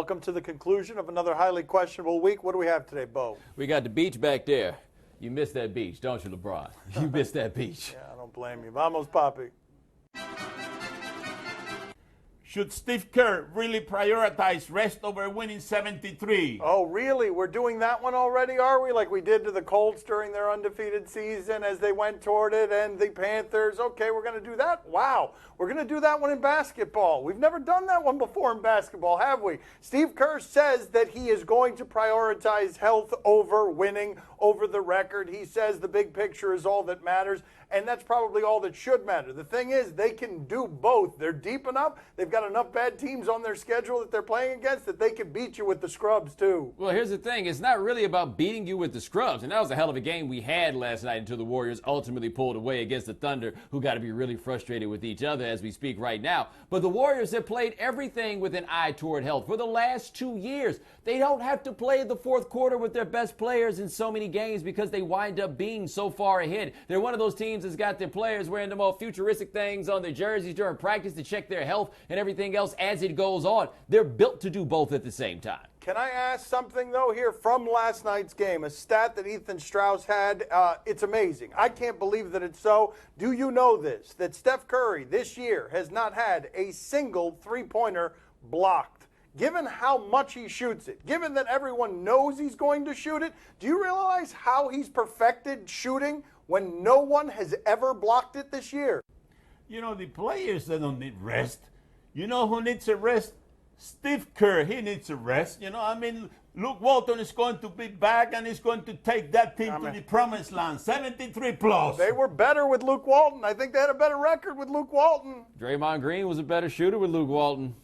Welcome to the conclusion of another highly questionable week. What do we have today, Bo? We got the beach back there. You missed that beach, don't you, LeBron? You missed that beach. Yeah, I don't blame you. Vamos, Papi. Should Steve Kerr really prioritize rest over winning 73? Oh, really? We're doing that one already, are we? Like we did to the Colts during their undefeated season as they went toward it, and the Panthers. Okay, we're going to do that? Wow. We're going to do that one in basketball. We've never done that one before in basketball, have we? Steve Kerr says that he is going to prioritize health over winning, over the record. He says the big picture is all that matters, and that's probably all that should matter. The thing is, they can do both. They're deep enough. They've got enough bad teams on their schedule that they're playing against that they can beat you with the scrubs, too. Well, here's the thing. It's not really about beating you with the scrubs, and that was a hell of a game we had last night until the Warriors ultimately pulled away against the Thunder, who got to be really frustrated with each other as we speak right now. But the Warriors have played everything with an eye toward health for the last 2 years. They don't have to play the fourth quarter with their best players in so many games because they wind up being so far ahead. They're one of those teams that's got their players wearing the most futuristic things on their jerseys during practice to check their health and everything else as it goes on. They're built to do both at the same time. Can I ask something, though, here from last night's game? A stat that Ethan Strauss had, it's amazing. I can't believe that it's so. Do you know this? That Steph Curry this year has not had a single three-pointer blocked. Given how much he shoots it, given that everyone knows he's going to shoot it, do you realize how he's perfected shooting when no one has ever blocked it this year? You know, the players, they don't need rest. You know who needs a rest? Steve Kerr, he needs a rest. You know, I mean, Luke Walton is going to be back and he's going to take that team to the promised land. 73 plus. They were better with Luke Walton. I think they had a better record with Luke Walton. Draymond Green was a better shooter with Luke Walton.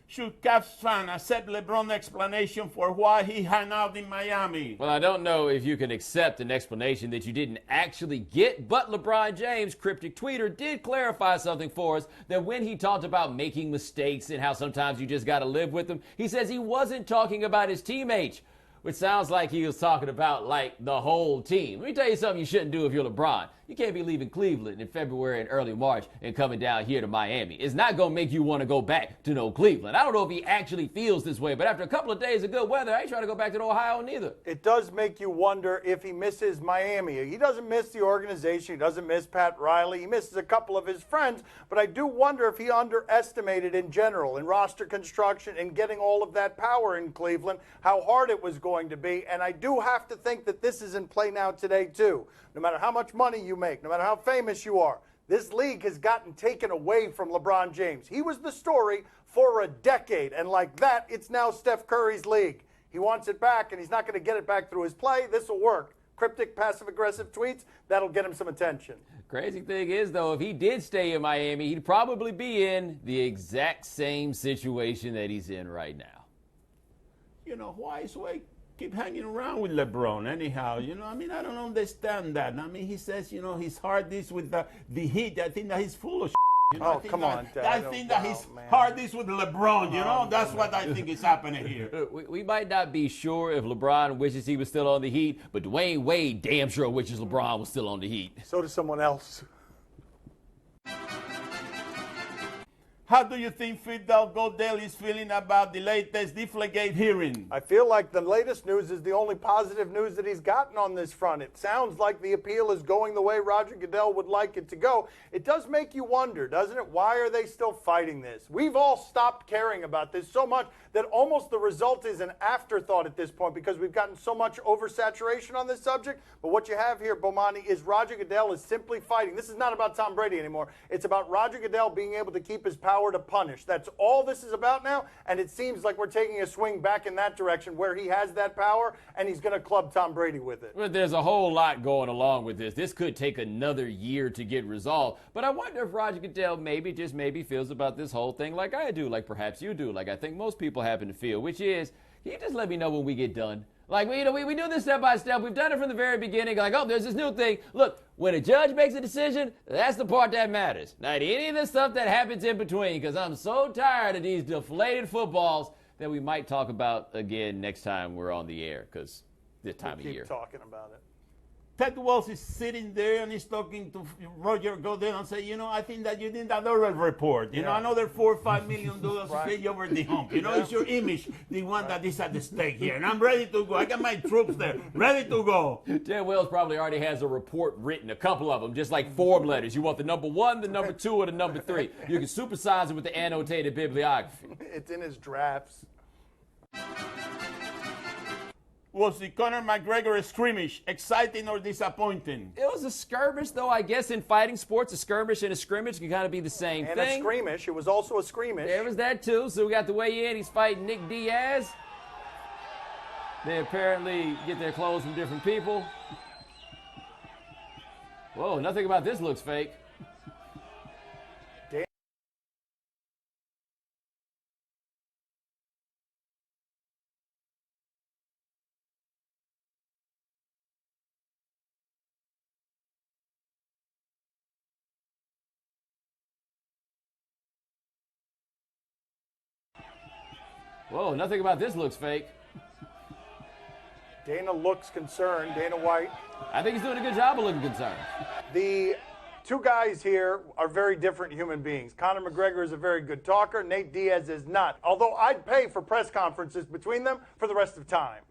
Should Cavs fan accept LeBron's explanation for why he hung out in Miami? Well, I don't know if you can accept an explanation that you didn't actually get, but LeBron James, cryptic tweeter, did clarify something for us, that when he talked about making mistakes and how sometimes you just got to live with them, he says he wasn't talking about his teammates, which sounds like he was talking about, like, the whole team. Let me tell you something you shouldn't do if you're LeBron. You can't be leaving Cleveland in February and early March and coming down here to Miami. It's not going to make you want to go back to no Cleveland. I don't know if he actually feels this way, but after a couple of days of good weather, I ain't trying to go back to Ohio neither. It does make you wonder if he misses Miami. He doesn't miss the organization. He doesn't miss Pat Riley. He misses a couple of his friends, but I do wonder if he underestimated in general in roster construction and getting all of that power in Cleveland, how hard it was going to be. And I do have to think that this is in play now today, too. No matter how much money you make, no matter how famous you are, this league has gotten taken away from LeBron James. He was the story for a decade, and like that, it's now Steph Curry's league. He wants it back, and he's not going to get it back through his play. This will work. Cryptic, passive-aggressive tweets, that'll get him some attention. Crazy thing is, though, if he did stay in Miami, he'd probably be in the exact same situation that he's in right now. You know, why is Wade keep hanging around with LeBron anyhow? You know, I mean, I don't understand that. I mean, he says, you know, his hard is with the Heat. I think that he's full of shit. You know, come on, Dad. I think that his hard is with LeBron, you know? That's what I think is happening here. We might not be sure if LeBron wishes he was still on the Heat, but Dwayne Wade damn sure wishes LeBron was still on the Heat. So does someone else. How do you think Goodell is feeling about the latest Deflategate hearing? I feel like the latest news is the only positive news that he's gotten on this front. It sounds like the appeal is going the way Roger Goodell would like it to go. It does make you wonder, doesn't it? Why are they still fighting this? We've all stopped caring about this so much that almost the result is an afterthought at this point because we've gotten so much oversaturation on this subject. But what you have here, Bomani, is Roger Goodell is simply fighting. This is not about Tom Brady anymore. It's about Roger Goodell being able to keep his power to punish. That's all this is about now, and it seems like we're taking a swing back in that direction where he has that power, and he's going to club Tom Brady with it. Well, there's a whole lot going along with this. This could take another year to get resolved, but I wonder if Roger Goodell maybe, just maybe, feels about this whole thing like I do, like perhaps you do, like I think most people happen to feel, which is, can you just let me know when we get done? Like, we do this step by step. We've done it from the very beginning. Like, oh, there's this new thing. Look, when a judge makes a decision, that's the part that matters. Not any of the stuff that happens in between, because I'm so tired of these deflated footballs that we might talk about again next time we're on the air, because this time of year. Keep talking about it. Ted Wells is sitting there and he's talking to Roger Goodell and say, you know, I think that you need another report. You know, another $4 or $5 million to get you over the hump. You know, it's your image, the one that is at the stake here. And I'm ready to go. I got my troops there, ready to go. Ted Wells probably already has a report written, a couple of them, just like form letters. You want the number 1, the number 2, or the number 3. You can supersize it with the annotated bibliography. It's in his drafts. Was the Conor McGregor skirmish exciting or disappointing? It was a skirmish, though, I guess in fighting sports, a skirmish and a scrimmage can kind of be the same And thing. a skirmish. It was also a skirmish. There was that, too. So we got the weigh in. He's fighting Nick Diaz. They apparently get their clothes from different people. Whoa, nothing about this looks fake. Whoa, nothing about this looks fake. Dana looks concerned. Dana White. I think he's doing a good job of looking concerned. The two guys here are very different human beings. Conor McGregor is a very good talker. Nate Diaz is not. Although I'd pay for press conferences between them for the rest of time.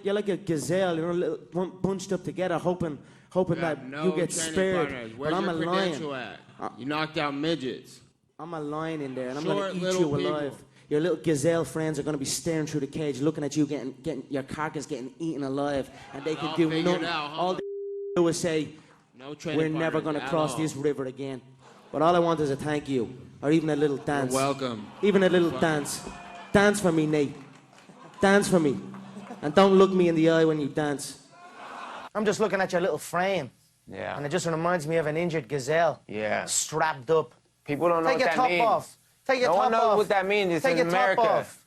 You're like a gazelle, you know, bunched up together, hoping that you get spared. Where's but I'm your a credential lion. at? You knocked out midgets. I'm a lion in there, and I'm Short going to eat little you people. alive. Your little gazelle friends are going to be staring through the cage, looking at you, getting your carcass getting eaten alive, and they can All do figured nothing. out, huh? All they do is say, No training we're never partners going to at cross all. this river again. But all I want is a thank you, or even a little dance. You're welcome. Even a little dance. Dance for me, Nate. Dance for me. And don't look me in the eye when you dance. I'm just looking at your little frame. Yeah. And it just reminds me of an injured gazelle. Yeah. Strapped up. People don't know Take what your that top means. off. Take your No top one knows off. what that means. It's Take in your top America. off.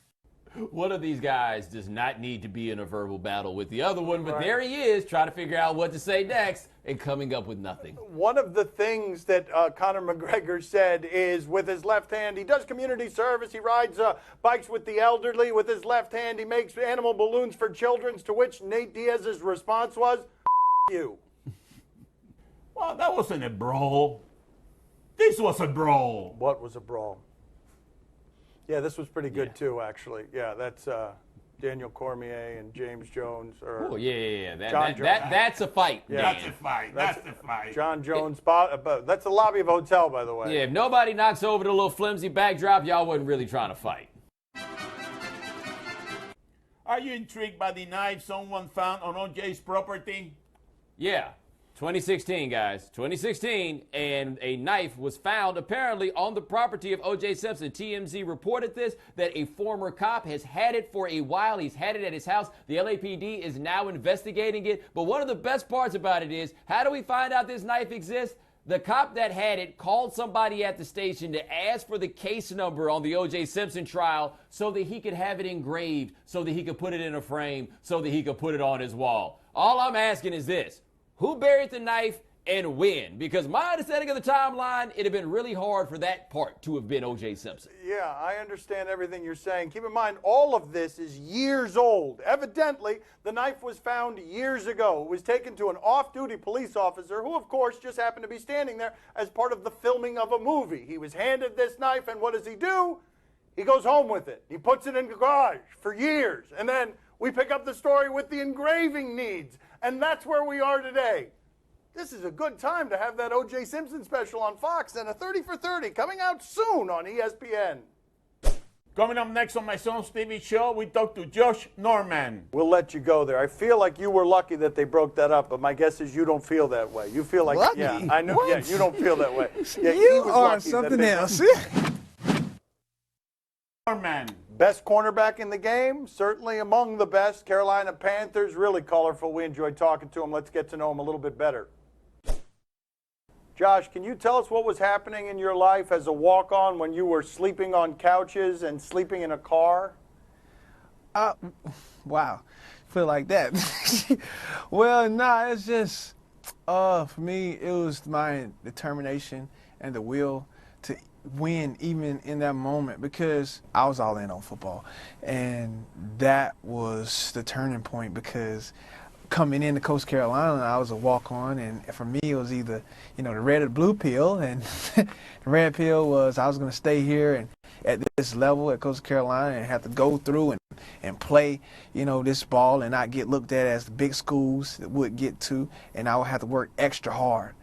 One of these guys does not need to be in a verbal battle with the other one, but there he is trying to figure out what to say next and coming up with nothing. One of the things that Conor McGregor said is with his left hand, he does community service. He rides bikes with the elderly. With his left hand, he makes animal balloons for children, to which Nate Diaz's response was, you. Well, that wasn't a brawl. This was a brawl. What was a brawl? Yeah, this was pretty good too, actually. Yeah, that's Daniel Cormier and James Jones. Oh, yeah. John That's a fight, Yeah. That's a Dan. fight. That's the fight. John Jones. That's the lobby of a hotel, by the way. Yeah, if nobody knocks over the little flimsy backdrop, y'all wasn't really trying to fight. Are you intrigued by the knife someone found on OJ's property? Yeah, 2016, guys. 2016, and a knife was found apparently on the property of O.J. Simpson. TMZ reported this, that a former cop has had it for a while. He's had it at his house. The LAPD is now investigating it. But one of the best parts about it is, how do we find out this knife exists? The cop that had it called somebody at the station to ask for the case number on the O.J. Simpson trial so that he could have it engraved, so that he could put it in a frame, so that he could put it on his wall. All I'm asking is this. Who buried the knife and when? Because my understanding of the timeline, it'd have been really hard for that part to have been O.J. Simpson. Yeah, I understand everything you're saying. Keep in mind, all of this is years old. Evidently, the knife was found years ago. It was taken to an off-duty police officer who, of course, just happened to be standing there as part of the filming of a movie. He was handed this knife, and what does he do? He goes home with it. He puts it in the garage for years. And then we pick up the story with the engraving needs. And that's where we are today. This is a good time to have that O.J. Simpson special on Fox and a 30 for 30 coming out soon on ESPN. Coming up next on my son's TV show, we talk to Josh Norman. We'll let you go there. I feel like you were lucky that they broke that up, but my guess is you don't feel that way. You feel like, Lucky? yeah, I know, What? yeah, you don't feel that way. Yeah, he You was are lucky that something they- else. Norman. Best cornerback in the game, certainly among the best. Carolina Panthers, really colorful. We enjoyed talking to him. Let's get to know him a little bit better. Josh, can you tell us what was happening in your life as a walk-on when you were sleeping on couches and sleeping in a car? Wow, feel like that. Well, nah, it's just, for me, it was my determination and the will to win even in that moment because I was all in on football. And that was the turning point because coming into Coast Carolina, I was a walk-on, and for me it was either, the red or the blue pill. And the red pill was I was going to stay here and at this level at Coast Carolina and have to go through and play, this ball and not get looked at as the big schools would get to, and I would have to work extra hard.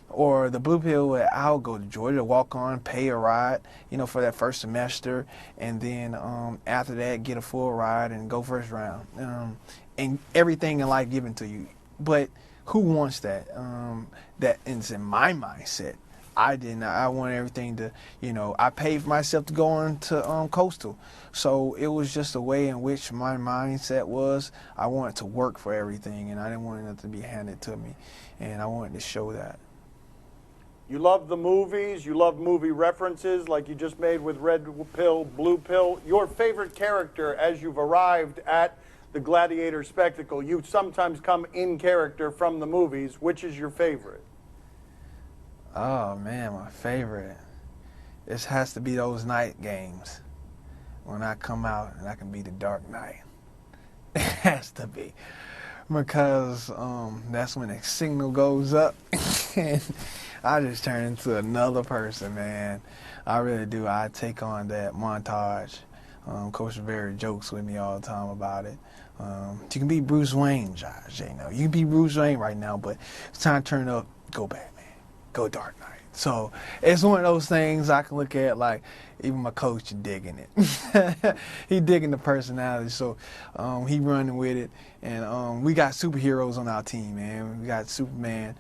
Or the blue pill where I'll go to Georgia, walk on, pay a ride, for that first semester, and then after that get a full ride and go first round. And everything in life given to you. But who wants that? That is in my mindset. I didn't. I wanted everything to, I paid for myself to go on to Coastal. So it was just a way in which my mindset was. I wanted to work for everything, and I didn't want it to be handed to me. And I wanted to show that. You love the movies. You love movie references like you just made with Red Pill, Blue Pill. Your favorite character as you've arrived at the Gladiator spectacle. You sometimes come in character from the movies. Which is your favorite? Oh, man, my favorite. This has to be those night games. When I come out and I can be the Dark Knight. It has to be. Because that's when the signal goes up. And I just turn into another person, man. I really do. I take on that montage. Coach Rivera jokes with me all the time about it. You can be Bruce Wayne, Josh. You can be Bruce Wayne right now, but it's time to turn up. Go Batman. Go Dark Knight. So it's one of those things I can look at like even my coach is digging it. He digging the personality. So he running with it. And we got superheroes on our team, man. We got Superman,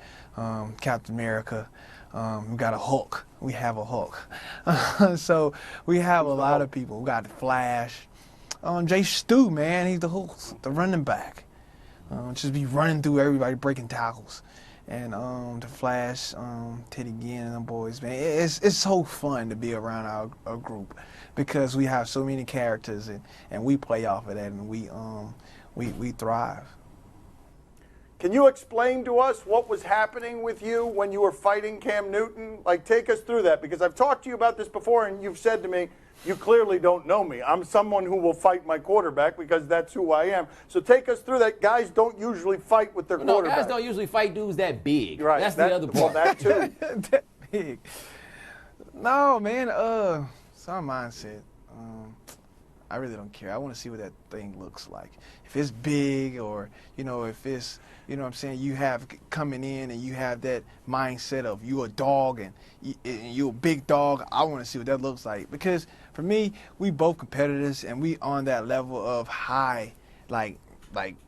Captain America. We got a Hulk. We have a Hulk. So we have a lot of people. We got the Flash. Jay Stu, man, he's the Hulk, the running back. Just be running through everybody, breaking tackles. And the Flash, Teddy Ginn and them boys, man, it's so fun to be around our group because we have so many characters and we play off of that and we thrive. Can you explain to us what was happening with you when you were fighting Cam Newton? Like, take us through that, because I've talked to you about this before, and you've said to me, you clearly don't know me. I'm someone who will fight my quarterback because that's who I am. So take us through that. Guys don't usually fight with their quarterback. Guys don't usually fight dudes that big. Right. That's the other part. Well, that too. That big. No, man, it's our mindset. I really don't care. I want to see what that thing looks like. If it's big or, if it's, what I'm saying, you have coming in and you have that mindset of you a dog and you a big dog, I want to see what that looks like. Because for me, we both competitors and we on that level of high, like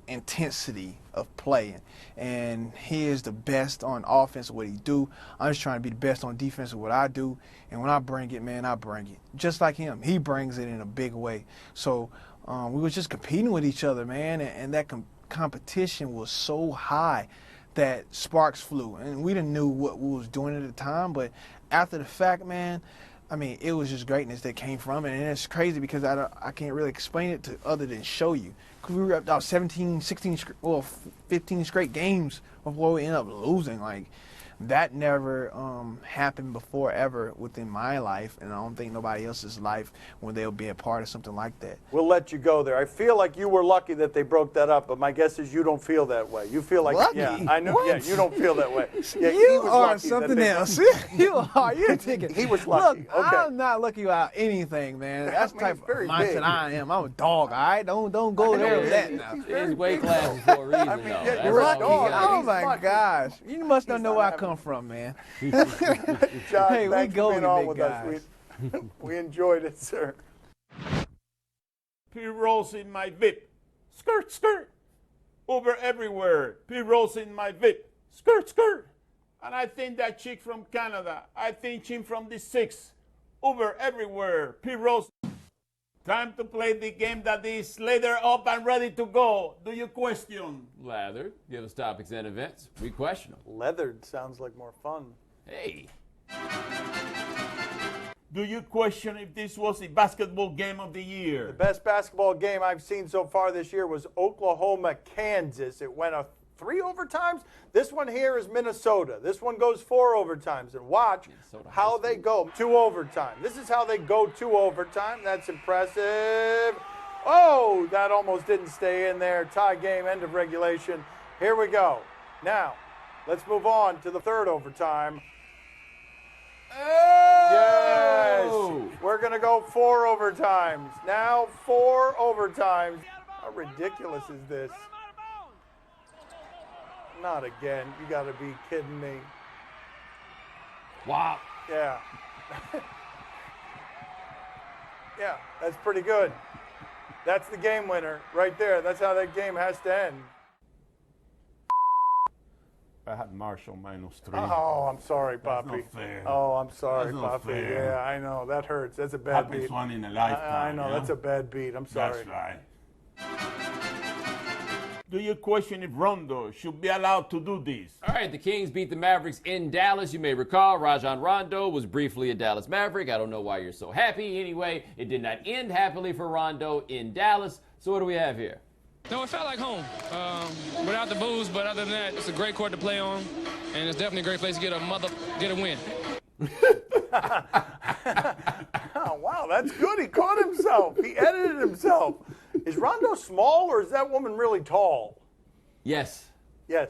intensity of playing. And he is the best on offense of what he do. I'm just trying to be the best on defense of what I do. And when I bring it, man, I bring it. Just like him. He brings it in a big way. So we was just competing with each other, man. And that competition was so high that sparks flew. And we didn't know what we was doing at the time. But after the fact, man, I mean, it was just greatness that came from it. And it's crazy because I can't really explain it to other than show you. Because we were up 17, 16, 15 straight games before we ended up losing. Like, that never happened before ever within my life, and I don't think nobody else's life when they'll be a part of something like that. We'll let you go there. I feel like you were lucky that they broke that up, but my guess is you don't feel that way. You feel like, lucky? Yeah, I know. What? Yeah, you don't feel that way. Yeah, You are something else. You are. You're thinking. He was lucky. Look, Okay. I'm not lucky about anything, man. That's the type of very mindset big. I am. I'm a dog, all right? Don't go there with that now. It's weight classes for a reason, though. yeah, That's you're all right. we Oh, got. Oh my lucky. gosh! You must not know not where I having come from, man. John, Hey, we thanks go, for being you on big with guys. us. We enjoyed it, sir. P-rolls in my VIP. Skirt, skirt. Uber everywhere. P-rolls in my VIP. Skirt, skirt. And I think that chick from Canada. I think him from the 6. Uber everywhere. P-rolls. Time to play the game that is later up and ready to go. Do you question? Lather, give us topics and events. We question them. Leathered sounds like more fun. Hey. Do you question if this was the basketball game of the year? The best basketball game I've seen so far this year was Oklahoma, Kansas. It went 3 overtimes. This one here is Minnesota. This one goes 4 overtimes. And watch how they go 2 overtime. This is how they go 2 overtime. That's impressive. Oh, that almost didn't stay in there. Tie game, end of regulation. Here we go. Now, let's move on to the third overtime. Yes! We're going to go 4 overtimes. Now 4 overtimes. How ridiculous is this? Not again. You got to be kidding me. Wow. Yeah. Yeah, that's pretty good. That's the game winner right there. That's how that game has to end. I had Marshall -3. Oh, I'm sorry, That's Poppy. not fair. Oh, I'm sorry, That's not Poppy. fair. Yeah, I know. That hurts. That's a bad Happens beat. one in a I lifetime. know. yeah? That's a bad beat. I'm sorry. That's right. Do you question if Rondo should be allowed to do this? All right, the Kings beat the Mavericks in Dallas. You may recall Rajon Rondo was briefly a Dallas Maverick. I don't know why you're so happy. Anyway, it did not end happily for Rondo in Dallas. So what do we have here? No, it felt like home. Without the booze, but other than that, it's a great court to play on, and it's definitely a great place to get a win. Oh, wow, that's good. He caught himself. He edited himself. Is Rondo small or is that woman really tall? Yes. Yes.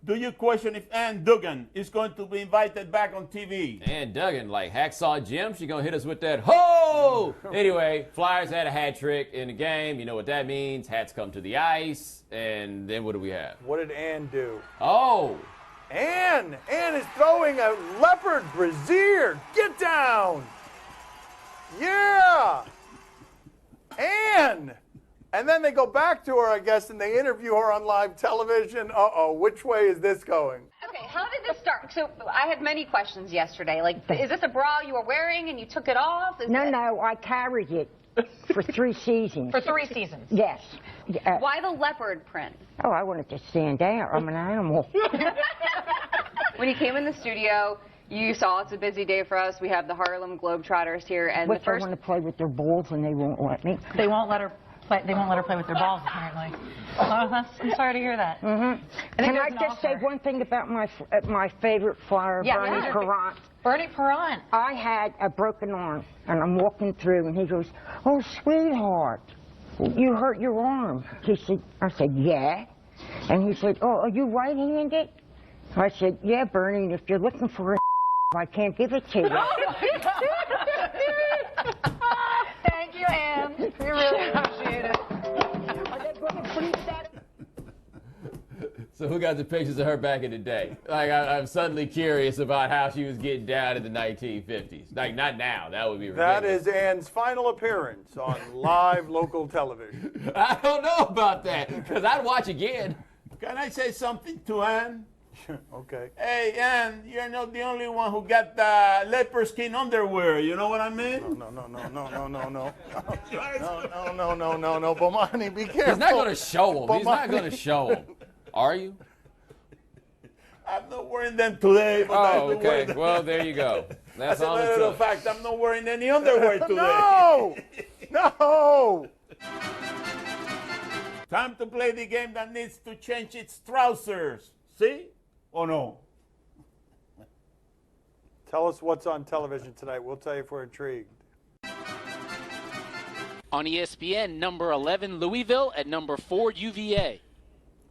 Do you question if Ann Duggan is going to be invited back on TV? And Duggan, like Hacksaw Jim, she gonna hit us with that ho! Anyway, Flyers had a hat trick in the game. You know what that means. Hats come to the ice. And then what do we have? What did Ann do? Oh! Ann is throwing a leopard brassiere. Get down. Yeah. Ann. And then they go back to her, I guess, and they interview her on live television. Uh-oh, which way is this going? Okay, how did this start? So I had many questions yesterday. Like, is this a bra you were wearing and you took it off? No, I carried it for 3 seasons. For 3 seasons? Yes. Why the leopard print? Oh, I wanted to stand out. I'm an animal. When you came in the studio, you saw it's a busy day for us. We have the Harlem Globetrotters here, and Which the first... I want to play with their balls, and they won't let me. They won't let her play. They won't let her play with their balls, apparently. I'm sorry to hear that. Mm-hmm. Can I just say one thing about my favorite flyer, Bernie Perrant? Bernie Perrant. I had a broken arm, and I'm walking through, and he goes, "Oh, sweetheart, you hurt your arm." I said, "Yeah." And he said, "Oh, are you right-handed?" I said, "Yeah, Bernie, and if you're looking for a I can't give it to you." Thank you, Ann. We really appreciate it. So who got the pictures of her back in the day? Like, I'm suddenly curious about how she was getting down in the 1950s. Like, not now. That would be ridiculous. That is Ann's final appearance on live local television. I don't know about that, because I'd watch again. Can I say something to Ann? Okay. Hey, Ann, you're not the only one who got the leopard skin underwear. You know what I mean? No. No, Bomani, be careful. He's not going to show them. He's not going to show them. Are you? I'm not wearing them today. But Oh, okay. Well, there you go. That's As a all it matter of took. fact, I'm not wearing any underwear today. No! Time to play the game that needs to change its trousers. See? Or no? Tell us what's on television tonight. We'll tell you if we're intrigued. On ESPN, number 11, Louisville, at number 4, UVA.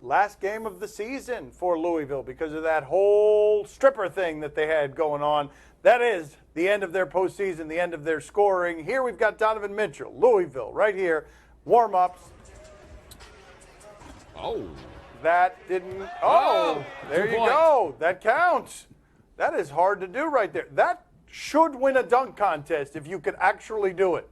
Last game of the season for Louisville because of that whole stripper thing that they had going on. That is the end of their postseason, the end of their scoring. Here we've got Donovan Mitchell, Louisville, right here. Warm-ups. Oh. That didn't. Oh, there 2 you points. go. That counts. That is hard to do right there. That should win a dunk contest if you could actually do it.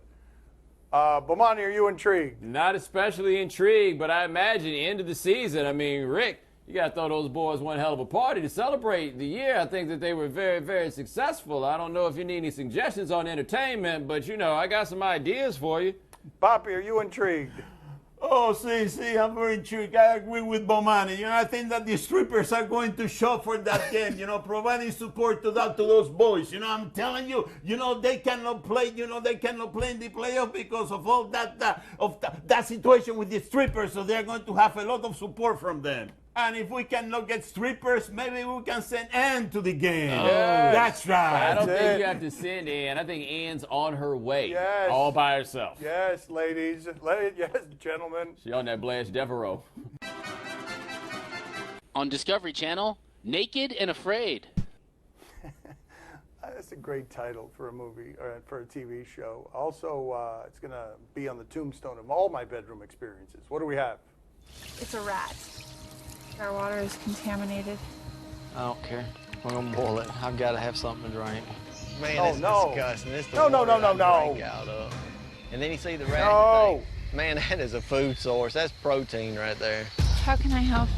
Bomani, are you intrigued? Not especially intrigued, but I imagine end of the season. I mean, Rick, you got to throw those boys one hell of a party to celebrate the year. I think that they were very, very successful. I don't know if you need any suggestions on entertainment, but, you know, I got some ideas for you. Poppy, are you intrigued? Oh, see, I'm very intrigued. I agree with Bomani. You know, I think that the strippers are going to show for that game, you know, providing support to those boys. You know, I'm telling you, you know, they cannot play, they cannot play in the playoff because of all that situation with the strippers, so they're going to have a lot of support from them. And if we cannot get strippers, maybe we can send Ann to the game. Yes. That's right. I don't That's think it. you have to send Ann. I think Ann's on her way. Yes. All by herself. Yes, ladies. Yes, gentlemen. She on that Blanche Devereaux. On Discovery Channel, Naked and Afraid. That's a great title for a movie or for a TV show. Also, it's going to be on the tombstone of all my bedroom experiences. What do we have? It's a rat. Our water is contaminated. I don't care. We're gonna boil it. I've got to have something to drink. Man, Oh, it's no. disgusting. It's the No, no, water no, no, I no. drink out of. And then you see the rat. No. And you think, man, that is a food source. That's protein right there. How can I help?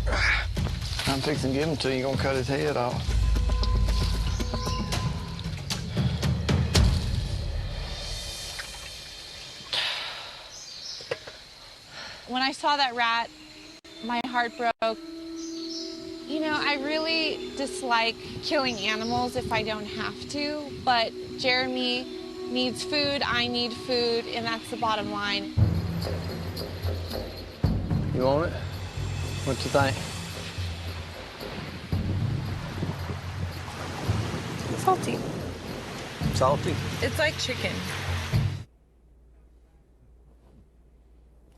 I'm fixing to give him to you. You're gonna cut his head off. When I saw that rat, my heart broke. You know, I really dislike killing animals if I don't have to, but Jeremy needs food, I need food, and that's the bottom line. You want it? What you think? Salty. Salty? It's like chicken.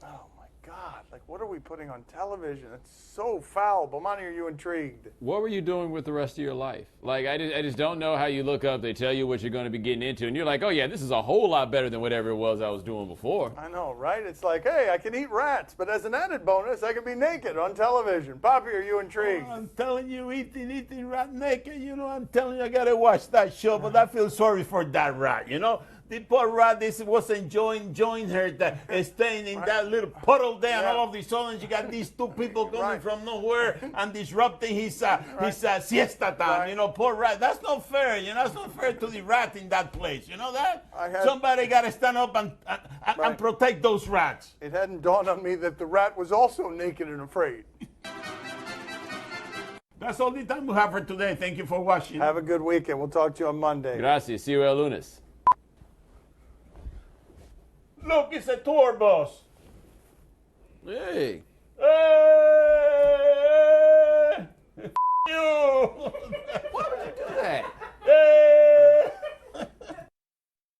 Oh, my God. Like, what are we putting on television? It's so foul. Bomani, are you intrigued? What were you doing with the rest of your life? Like, I just don't know how you look up, they tell you what you're going to be getting into, and you're like, oh, yeah, this is a whole lot better than whatever it was I was doing before. I know, right? It's like, hey, I can eat rats, but as an added bonus, I can be naked on television. Poppy, are you intrigued? Oh, I'm telling you, eating rat naked, you know, I'm telling you, I gotta watch that show, but I feel sorry for that rat, you know? The poor rat was enjoying her, staying in that little puddle there, and all of a sudden you got these two people coming from nowhere and disrupting his siesta time, you know, poor rat. That's not fair, you know, that's not fair to the rat in that place, you know that? Somebody gotta stand up and protect those rats. It hadn't dawned on me that the rat was also naked and afraid. That's all the time we have for today. Thank you for watching. Have a good weekend. We'll talk to you on Monday. Gracias. See you el lunes. Look, it's a tour bus. Hey. Hey! You!